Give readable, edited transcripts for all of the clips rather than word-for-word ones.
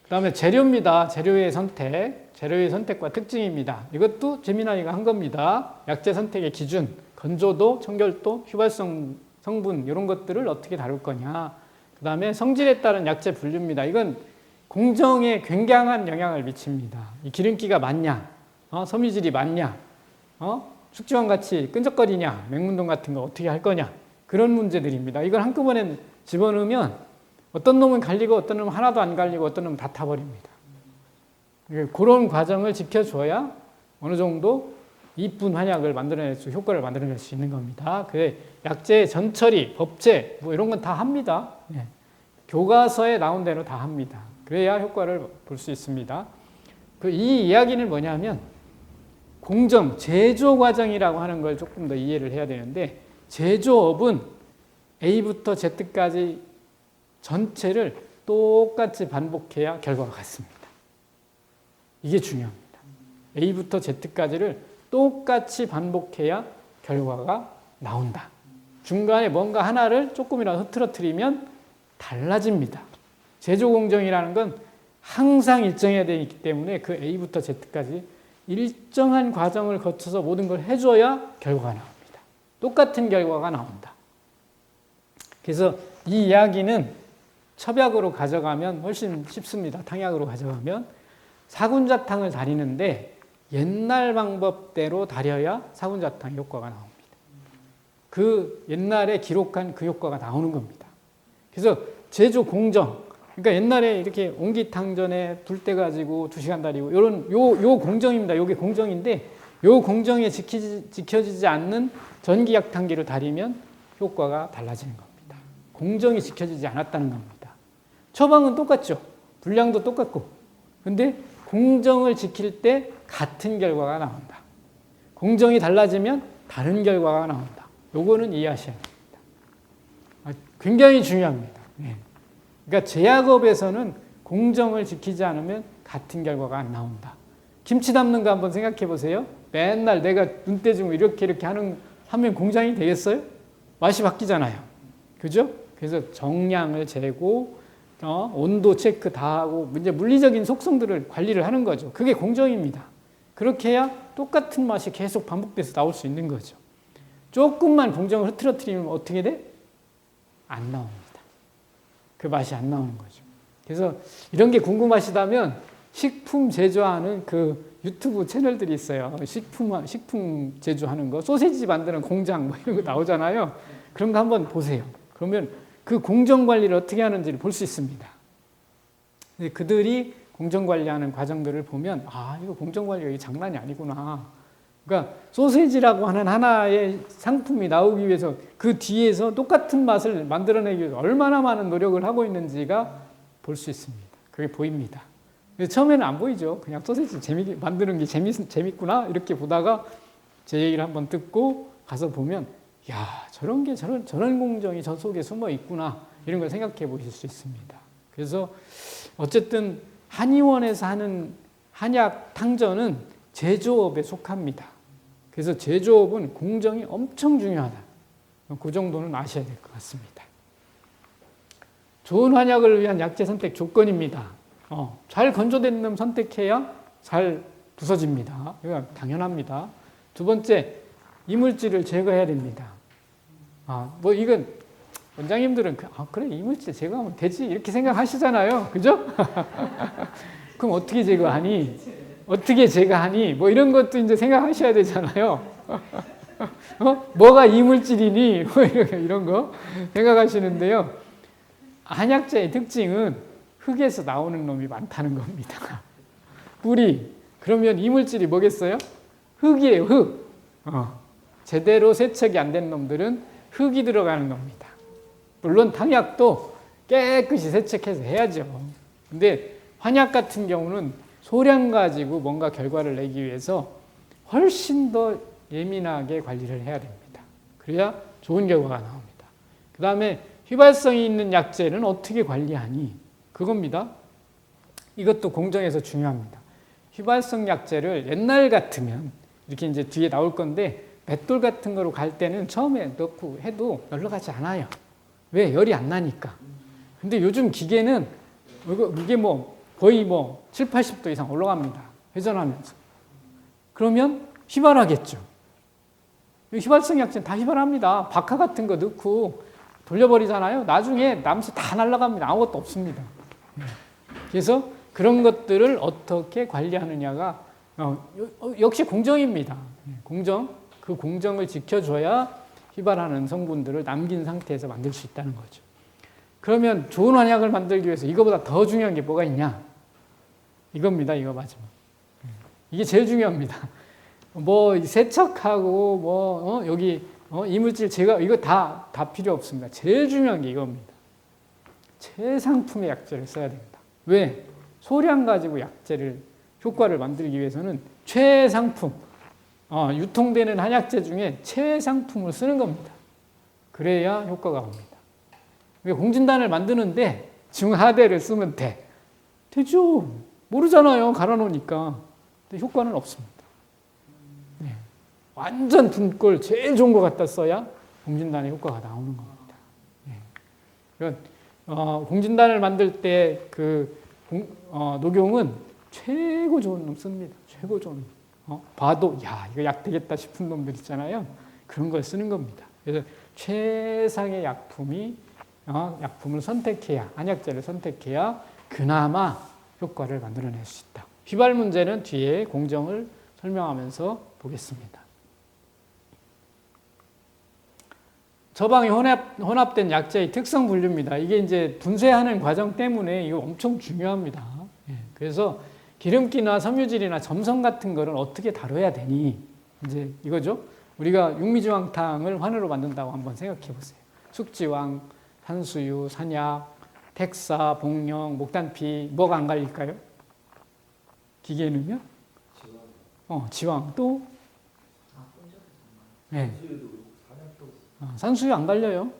그다음에 재료입니다. 재료의 선택, 재료의 선택과 특징입니다. 이것도 재미나이가 한 겁니다. 약재 선택의 기준, 건조도, 청결도, 휘발성 성분 이런 것들을 어떻게 다룰 거냐. 그다음에 성질에 따른 약재 분류입니다. 이건 공정에 굉장한 영향을 미칩니다. 이 기름기가 많냐, 섬유질이 많냐, 숙지와 같이 끈적거리냐, 맹문동 같은 거 어떻게 할 거냐, 그런 문제들입니다. 이걸 한꺼번에 집어넣으면 어떤 놈은 갈리고 어떤 놈은 하나도 안 갈리고 어떤 놈은 다 타버립니다. 그런 과정을 지켜줘야 어느 정도 이쁜 한약을 만들어낼 수, 효과를 만들어낼 수 있는 겁니다. 그 약재 전처리, 법제 뭐 이런 건 다 합니다. 예. 교과서에 나온 대로 다 합니다. 그래야 효과를 볼 수 있습니다. 이 이야기는 뭐냐면 공정, 제조 과정이라고 하는 걸 조금 더 이해를 해야 되는데 제조업은 A부터 Z까지 전체를 똑같이 반복해야 결과가 같습니다. 이게 중요합니다. A부터 Z까지를 똑같이 반복해야 결과가 나온다. 중간에 뭔가 하나를 조금이라도 흐트러뜨리면 달라집니다. 제조 공정이라는 건 항상 일정해야 되기 때문에 그 A부터 Z까지 일정한 과정을 거쳐서 모든 걸 해줘야 결과가 나옵니다. 똑같은 결과가 나온다. 그래서 이 이야기는 첩약으로 가져가면 훨씬 쉽습니다. 탕약으로 가져가면 사군자탕을 다리는데 옛날 방법대로 다려야 사군자탕 효과가 나옵니다. 그 옛날에 기록한 그 효과가 나오는 겁니다. 그래서 제조 공정, 그러니까 옛날에 이렇게 옹기탕전에 불 때 가지고 2시간 다리고 요런 요 공정입니다. 요게 공정인데 요 공정에 지켜지지 않는 전기약탕기를 다리면 효과가 달라지는 겁니다. 공정이 지켜지지 않았다는 겁니다. 처방은 똑같죠. 분량도 똑같고. 근데 공정을 지킬 때 같은 결과가 나온다. 공정이 달라지면 다른 결과가 나온다. 요거는 이해하셔야 됩니다. 굉장히 중요합니다. 네. 그러니까 제약업에서는 공정을 지키지 않으면 같은 결과가 안 나온다. 김치 담는 거 한번 생각해 보세요. 맨날 내가 눈대중을 이렇게 하면 공장이 되겠어요? 맛이 바뀌잖아요. 그죠? 그래서 정량을 재고 온도 체크 다 하고 이제 물리적인 속성들을 관리를 하는 거죠. 그게 공정입니다. 그렇게 해야 똑같은 맛이 계속 반복돼서 나올 수 있는 거죠. 조금만 공정을 흐트러뜨리면 어떻게 돼? 안 나옵니다. 그 맛이 안 나오는 거죠. 그래서 이런 게 궁금하시다면 식품 제조하는 그 유튜브 채널들이 있어요. 식품 제조하는 거, 소세지 만드는 공장 뭐 이런 거 나오잖아요. 그런 거 한번 보세요. 그러면 그 공정 관리를 어떻게 하는지를 볼 수 있습니다. 그들이 공정 관리하는 과정들을 보면 이거 공정 관리가 장난이 아니구나. 그러니까 소세지라고 하는 하나의 상품이 나오기 위해서 그 뒤에서 똑같은 맛을 만들어내기 위해서 얼마나 많은 노력을 하고 있는지가 볼 수 있습니다. 그게 보입니다. 근데 처음에는 안 보이죠. 그냥 소세지 만드는 게 재밌구나 이렇게 보다가 제 얘기를 한번 듣고 가서 보면 저런 공정이 저 속에 숨어 있구나 이런 걸 생각해 보실 수 있습니다. 그래서 어쨌든 한의원에서 하는 한약 탕전은 제조업에 속합니다. 그래서 제조업은 공정이 엄청 중요하다. 그 정도는 아셔야 될 것 같습니다. 좋은 한약을 위한 약재 선택 조건입니다. 잘 건조된 놈 선택해야 잘 부서집니다. 이거 당연합니다. 두 번째, 이물질을 제거해야 됩니다. 이건 원장님들은 그래 이물질 제거하면 되지 이렇게 생각하시잖아요. 그죠? 그럼 어떻게 제거하니? 뭐 이런 것도 이제 생각하셔야 되잖아요. 뭐가 이물질이니? 뭐 이런 거 생각하시는데요. 한약재의 특징은 흙에서 나오는 놈이 많다는 겁니다. 뿌리. 그러면 이물질이 뭐겠어요? 흙이에요, 흙. 제대로 세척이 안 된 놈들은 흙이 들어가는 겁니다. 물론 탕약도 깨끗이 세척해서 해야죠. 근데 한약 같은 경우는 소량 가지고 뭔가 결과를 내기 위해서 훨씬 더 예민하게 관리를 해야 됩니다. 그래야 좋은 결과가 나옵니다. 그 다음에 휘발성이 있는 약재는 어떻게 관리하니? 그겁니다. 이것도 공정에서 중요합니다. 휘발성 약재를 옛날 같으면 이렇게 이제 뒤에 나올 건데 맷돌 같은 거로 갈 때는 처음에 넣고 해도 열러 가지 않아요. 왜? 열이 안 나니까. 근데 요즘 기계는 이게 뭐 거의 뭐 7, 80도 이상 올라갑니다. 회전하면서. 그러면 휘발하겠죠. 휘발성 약재는 다 휘발합니다. 박하 같은 거 넣고 돌려버리잖아요. 나중에 남수 다 날아갑니다. 아무것도 없습니다. 그래서 그런 것들을 어떻게 관리하느냐가 역시 공정입니다. 공정. 그 공정을 지켜줘야 휘발하는 성분들을 남긴 상태에서 만들 수 있다는 거죠. 그러면 좋은 한약을 만들기 위해서 이거보다 더 중요한 게 뭐가 있냐? 이겁니다. 이거 마지막. 이게 제일 중요합니다. 뭐 세척하고 뭐 여기 이물질 제거 이거 다 필요 없습니다. 제일 중요한 게 이겁니다. 최상품의 약재를 써야 됩니다. 왜? 소량 가지고 약재를 효과를 만들기 위해서는 최상품 유통되는 한약재 중에 최상품을 쓰는 겁니다. 그래야 효과가 옵니다. 공진단을 만드는데 중하대를 쓰면 되죠. 모르잖아요. 갈아놓으니까. 근데 효과는 없습니다. 네. 완전 분꼴 제일 좋은 거 갖다 써야 공진단의 효과가 나오는 겁니다. 네. 그러니까 공진단을 만들 때 녹용은 최고 좋은 놈 씁니다. 최고 좋은 놈. 봐도 이거 약 되겠다 싶은 놈들 있잖아요. 그런 걸 쓰는 겁니다. 그래서 최상의 약품을 선택해야, 한약재를 선택해야 그나마 효과를 만들어낼 수 있다. 휘발 문제는 뒤에 공정을 설명하면서 보겠습니다. 저방이 혼합된 약재의 특성 분류입니다. 이게 이제 분쇄하는 과정 때문에 이거 엄청 중요합니다. 그래서 기름기나 섬유질이나 점성 같은 거를 어떻게 다뤄야 되니? 이제 이거죠. 우리가 육미지왕탕을 환으로 만든다고 한번 생각해 보세요. 숙지왕, 산수유, 산약, 택사, 복령, 목단피 뭐가 안 갈릴까요? 기계에 넣으면? 지왕 또? 네. 산수유 안 갈려요.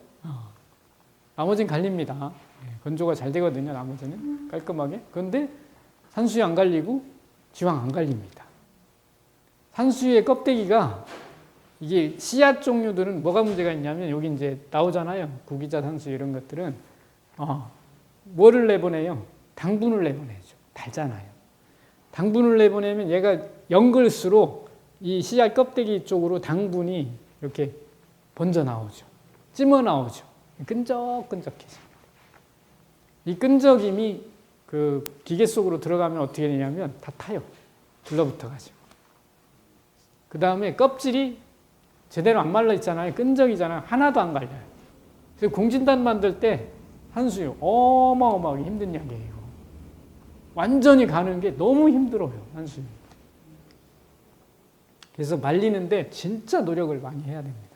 나머지는 갈립니다. 건조가 잘 되거든요. 나머지는 깔끔하게. 그런데 산수유 안 갈리고 지왕 안 갈립니다. 산수유의 껍데기가 이게 씨앗 종류들은 뭐가 문제가 있냐면 여기 이제 나오잖아요. 구기자 산수유 이런 것들은 뭐를 내보내요? 당분을 내보내죠. 달잖아요. 당분을 내보내면 얘가 연글수록 이 씨앗 껍데기 쪽으로 당분이 이렇게 번져 나오죠. 찜어 나오죠. 끈적끈적해집니다. 이 끈적임이 그 기계 속으로 들어가면 어떻게 되냐면 다 타요. 둘러붙어가지고. 그 다음에 껍질이 제대로 안 말라 있잖아요. 끈적이잖아요. 하나도 안 갈려요. 그래서 공진단 만들 때 산수유 어마어마하게 힘든 약이에요. 완전히 가는 게 너무 힘들어요. 산수유. 그래서 말리는데 진짜 노력을 많이 해야 됩니다.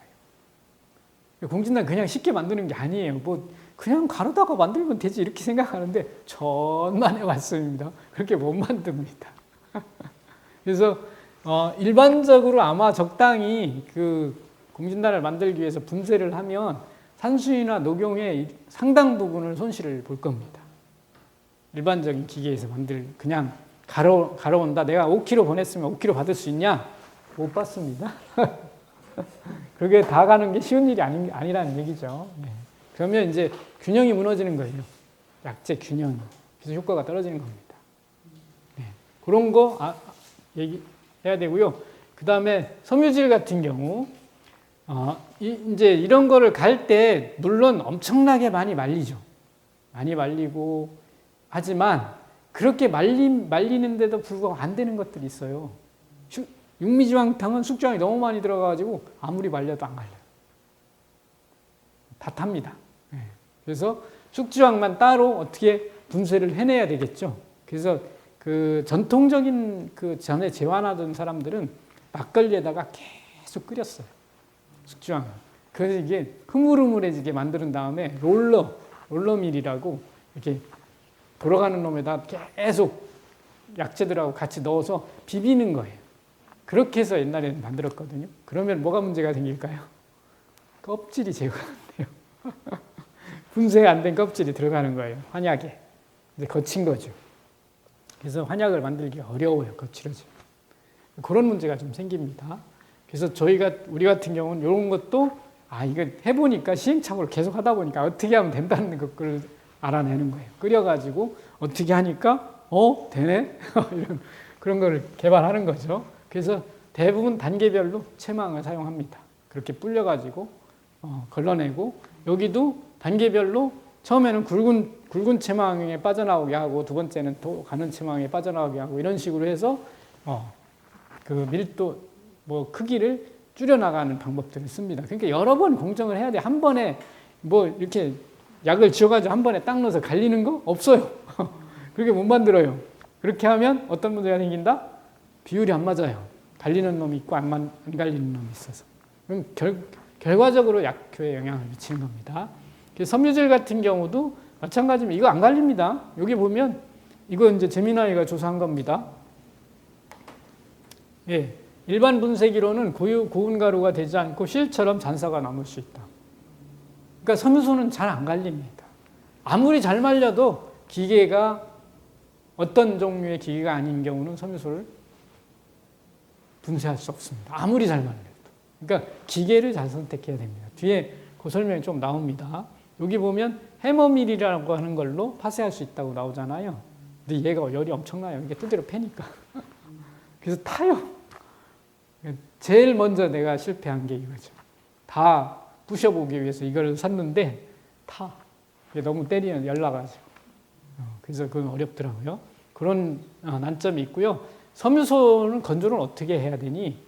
공진단 그냥 쉽게 만드는 게 아니에요. 뭐 그냥 가루다가 만들면 되지 이렇게 생각하는데 천만의 말씀입니다. 그렇게 못 만듭니다. 그래서 일반적으로 아마 적당히 그 공진단을 만들기 위해서 분쇄를 하면 산수유나 녹용의 상당 부분을 손실을 볼 겁니다. 일반적인 기계에서 그냥 갈아온다. 내가 5kg 보냈으면 5kg 받을 수 있냐? 못 받습니다. 그게 다 가는 게 쉬운 일이 아니라는 얘기죠. 네. 그러면 이제 균형이 무너지는 거예요. 약재 균형이. 그래서 효과가 떨어지는 겁니다. 네. 그런 거 얘기해야 되고요. 그 다음에 섬유질 같은 경우, 이제 이런 거를 갈 때 물론 엄청나게 많이 말리죠. 많이 말리고 하지만 그렇게 말리는데도 불구하고 안 되는 것들이 있어요. 육미지왕탕은 숙주왕이 너무 많이 들어가가지고 아무리 말려도 안 갈려요. 다 탑니다. 그래서 숙주왕만 따로 어떻게 분쇄를 해내야 되겠죠. 그래서 그 전통적인 그 전에 재환하던 사람들은 막걸리에다가 계속 끓였어요. 숙주왕. 그래서 이게 흐물흐물해지게 만든 다음에 롤러밀이라고 이렇게 돌아가는 놈에다 계속 약재들하고 같이 넣어서 비비는 거예요. 그렇게 해서 옛날에는 만들었거든요. 그러면 뭐가 문제가 생길까요? 껍질이 제거가 안 돼요. 분쇄가 안 된 껍질이 들어가는 거예요. 한약에. 이제 거친 거죠. 그래서 한약을 만들기가 어려워요. 거칠어지면. 그런 문제가 좀 생깁니다. 그래서 우리 같은 경우는 이런 것도 이거 해보니까 시행착오를 계속 하다 보니까 어떻게 하면 된다는 것을 알아내는 거예요. 끓여가지고 어떻게 하니까 되네? 이런 그런 걸 개발하는 거죠. 그래서 대부분 단계별로 체망을 사용합니다. 그렇게 불려가지고 걸러내고 여기도 단계별로 처음에는 굵은 체망에 빠져나오게 하고 두 번째는 더 가는 체망에 빠져나오게 하고 이런 식으로 해서 그 밀도 크기를 줄여나가는 방법들을 씁니다. 그러니까 여러 번 공정을 해야 돼. 한 번에 이렇게 약을 지어가지고 한 번에 딱 넣어서 갈리는 거 없어요. 그렇게 못 만들어요. 그렇게 하면 어떤 문제가 생긴다? 비율이 안 맞아요. 갈리는 놈이 있고 안 갈리는 놈이 있어서. 그럼 결과적으로 약효에 영향을 미치는 겁니다. 섬유질 같은 경우도 마찬가지입니다. 이거 안 갈립니다. 여기 보면 이거 이제 제미나이가 조사한 겁니다. 예, 일반 분쇄기로는 고운 가루가 되지 않고 실처럼 잔사가 남을 수 있다. 그러니까 섬유소는 잘 안 갈립니다. 아무리 잘 말려도 기계가 어떤 종류의 기계가 아닌 경우는 섬유소를 분쇄할 수 없습니다. 아무리 잘 말려도. 그러니까 기계를 잘 선택해야 됩니다. 뒤에 그 설명이 좀 나옵니다. 여기 보면 해머밀이라고 하는 걸로 파쇄할 수 있다고 나오잖아요. 근데 얘가 열이 엄청나요. 이게 두드려 패니까. 그래서 타요. 제일 먼저 내가 실패한 게 이거죠. 다 부셔보기 위해서 이걸 샀는데 타. 너무 때리면 열나가지고. 그래서 그건 어렵더라고요. 그런 난점이 있고요. 섬유소는 건조를 어떻게 해야 되니?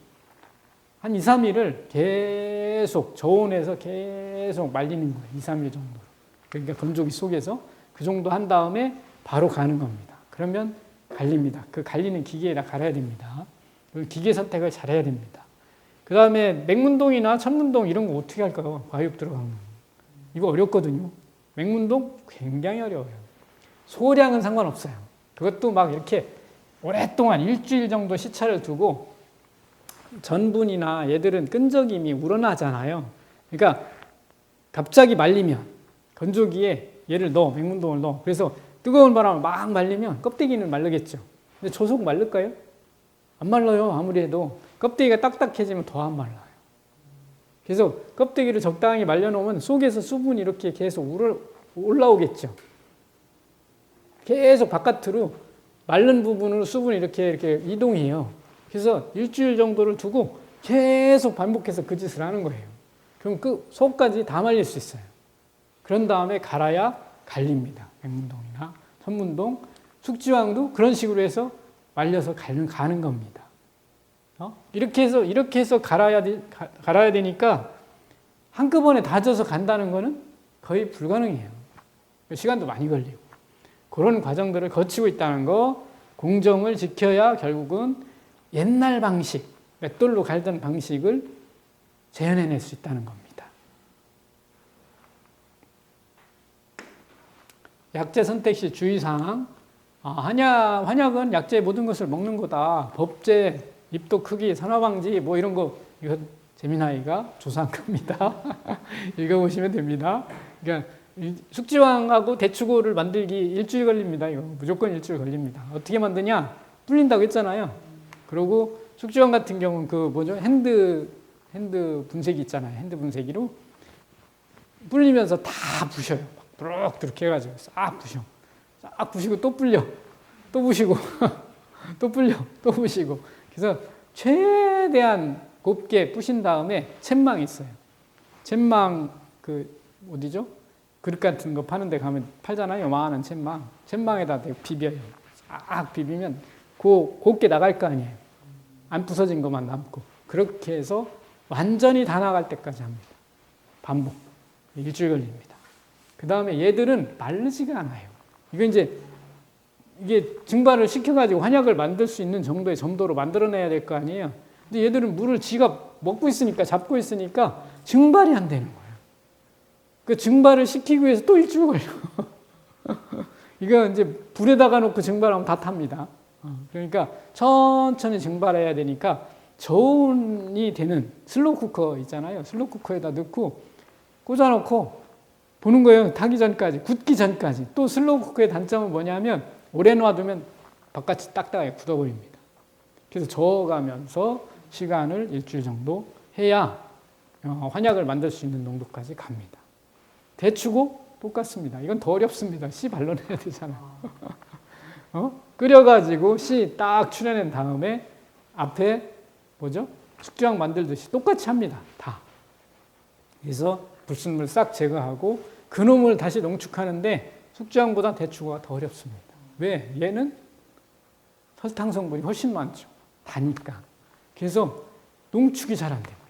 한 2, 3일을 계속 저온에서 계속 말리는 거예요. 2, 3일 정도. 그러니까 건조기 속에서 그 정도 한 다음에 바로 가는 겁니다. 그러면 갈립니다. 그 갈리는 기계에다 갈아야 됩니다. 기계 선택을 잘해야 됩니다. 그 다음에 맹문동이나 천문동 이런 거 어떻게 할까요? 과육 들어가면. 이거 어렵거든요. 맹문동 굉장히 어려워요. 소량은 상관없어요. 그것도 막 이렇게 오랫동안 일주일 정도 시차를 두고 전분이나 얘들은 끈적임이 우러나잖아요. 그러니까 갑자기 말리면 건조기에 얘를 넣어, 맹문동을 넣어. 그래서 뜨거운 바람을 막 말리면 껍데기는 마르겠죠. 근데 조속 마를까요? 안 말라요. 아무리 해도. 껍데기가 딱딱해지면 더 안 말라요. 그래서 껍데기를 적당히 말려놓으면 속에서 수분이 이렇게 계속 올라오겠죠. 계속 바깥으로 마른 부분으로 수분이 이렇게 이동해요. 그래서 일주일 정도를 두고 계속 반복해서 그 짓을 하는 거예요. 그럼 그 속까지 다 말릴 수 있어요. 그런 다음에 갈아야 갈립니다. 맹문동이나 천문동, 숙지황도 그런 식으로 해서 말려서 가는 겁니다. 이렇게 해서 갈아야 되니까 한꺼번에 다져서 간다는 거는 거의 불가능해요. 시간도 많이 걸리고. 그런 과정들을 거치고 있다는 거, 공정을 지켜야 결국은 옛날 방식, 맷돌로 갈던 방식을 재현해낼 수 있다는 겁니다. 약재 선택 시 주의사항. 한약은 약재의 모든 것을 먹는 거다. 법제, 입도 크기, 산화방지 이런 거 이거 제미나이가 조사한 겁니다. 읽어보시면 됩니다. 그러니까 숙지황하고 대추고를 만들기 일주일 걸립니다. 이거 무조건 일주일 걸립니다. 어떻게 만드냐? 불린다고 했잖아요. 그리고 숙지황 같은 경우는 핸드 분쇄기 있잖아요. 핸드 분쇄기로 불리면서 다 부셔요. 부룩부룩 해가지고 싹 부셔. 싹 부시고 또 불려. 또 부시고 또 불려. 또 부시고. 그래서 최대한 곱게 부신 다음에 챗망이 있어요. 챗망 어디죠? 그릇 같은 거 파는 데 가면 팔잖아요. 요만한 챗망. 챗망에다 비벼요. 싹 비비면 곱게 나갈 거 아니에요. 안 부서진 것만 남고. 그렇게 해서 완전히 다 나갈 때까지 합니다. 반복. 일주일 걸립니다. 그 다음에 얘들은 마르지가 않아요. 이게 증발을 시켜가지고 환약을 만들 수 있는 정도의 점도로 만들어내야 될 거 아니에요. 근데 얘들은 물을 지가 먹고 있으니까, 잡고 있으니까 증발이 안 되는 거예요. 그 증발을 시키기 위해서 또 일주일 걸려. 이거 이제 불에다가 놓고 증발하면 다 탑니다. 그러니까 천천히 증발해야 되니까 저온이 되는 슬로우 쿠커 있잖아요. 슬로우 쿠커에다 넣고 꽂아놓고 보는 거예요. 타기 전까지, 굳기 전까지. 또 슬로우 쿠커의 단점은 뭐냐면 오래 놔두면 바깥이 딱딱하게 굳어버립니다. 그래서 저어가면서 시간을 일주일 정도 해야 환약을 만들 수 있는 농도까지 갑니다. 대추고 똑같습니다. 이건 더 어렵습니다. 씨 발라내야 되잖아요. 끓여가지고 씨 딱 추려낸 다음에 앞에 뭐죠? 숙주향 만들듯이 똑같이 합니다. 다. 그래서 불순물 싹 제거하고 그놈을 다시 농축하는데 숙주향보다 대추가 더 어렵습니다. 왜? 얘는 설탕 성분이 훨씬 많죠. 다니까. 그래서 농축이 잘 안 됩니다.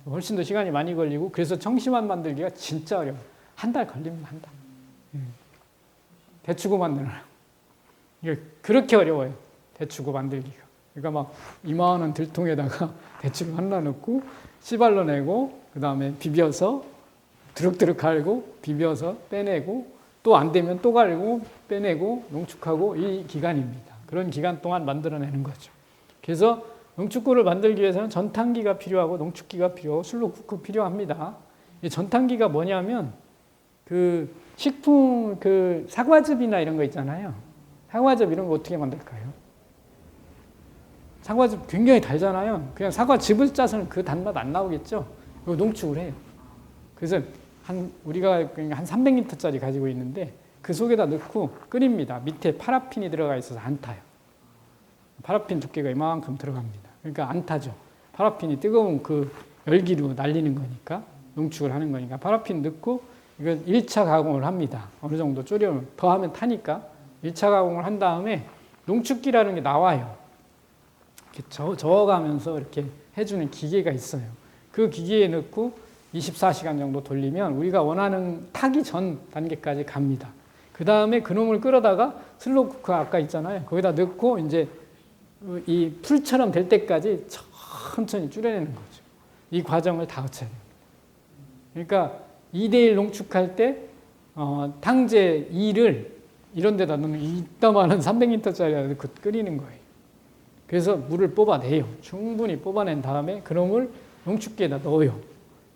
훨씬 더 시간이 많이 걸리고 그래서 청심환 만들기가 진짜 어려워요. 한 달 걸립니다. 한 달. 대추고 만들어요. 이게 그렇게 어려워요. 대추고 만들기가. 그러니까 막 이만한 들통에다가 대추를 하나 넣고 씨발로 내고 그 다음에 비벼서 드륵드륵 갈고 비벼서 빼내고 또 안 되면 또 갈고 빼내고 농축하고 이 기간입니다. 그런 기간 동안 만들어내는 거죠. 그래서 농축구를 만들기 위해서는 전탕기가 필요하고 농축기가 필요하고 슬로쿠크 필요합니다. 이 전탕기가 뭐냐면 그 식품 그 사과즙이나 이런 거 있잖아요. 사과즙 이런 거 어떻게 만들까요? 사과즙 굉장히 달잖아요. 그냥 사과즙을 짜서는 그 단맛 안 나오겠죠. 이거 농축을 해요. 그래서 우리가 한 300리터짜리 가지고 있는데 그 속에다 넣고 끓입니다. 밑에 파라핀이 들어가 있어서 안 타요. 파라핀 두께가 이만큼 들어갑니다. 그러니까 안 타죠. 파라핀이 뜨거운 그 열기로 날리는 거니까 농축을 하는 거니까 파라핀 넣고 이건 1차 가공을 합니다. 어느 정도 졸여면 더 하면 타니까 1차 가공을 한 다음에 농축기라는 게 나와요. 이렇게 저어가면서 이렇게 해주는 기계가 있어요. 그 기계에 넣고 24시간 정도 돌리면 우리가 원하는 타기 전 단계까지 갑니다. 그 다음에 그놈을 끌어다가 슬로우쿠크 아까 있잖아요. 거기다 넣고 이제 이 풀처럼 될 때까지 천천히 줄여내는 거죠. 이 과정을 다 거쳐야 됩니다. 그러니까 2대1 농축할 때 탕제 2를 이런 데다 넣으면 이따만한 300리터짜리 넣고 끓이는 거예요. 그래서 물을 뽑아내요. 충분히 뽑아낸 다음에 그놈을 농축기에다 넣어요.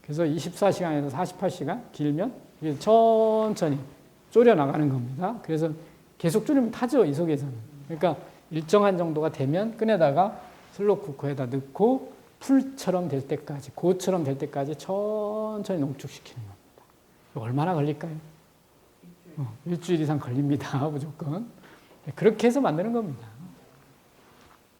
그래서 24시간에서 48시간 길면 이게 천천히 졸여 나가는 겁니다. 그래서 계속 졸이면 타죠, 이 속에서는. 그러니까 일정한 정도가 되면 끈에다가 슬로우쿠커에다 넣고 풀처럼 될 때까지, 고처럼 될 때까지 천천히 농축시키는 겁니다. 얼마나 걸릴까요? 일주일 이상 걸립니다, 무조건. 그렇게 해서 만드는 겁니다.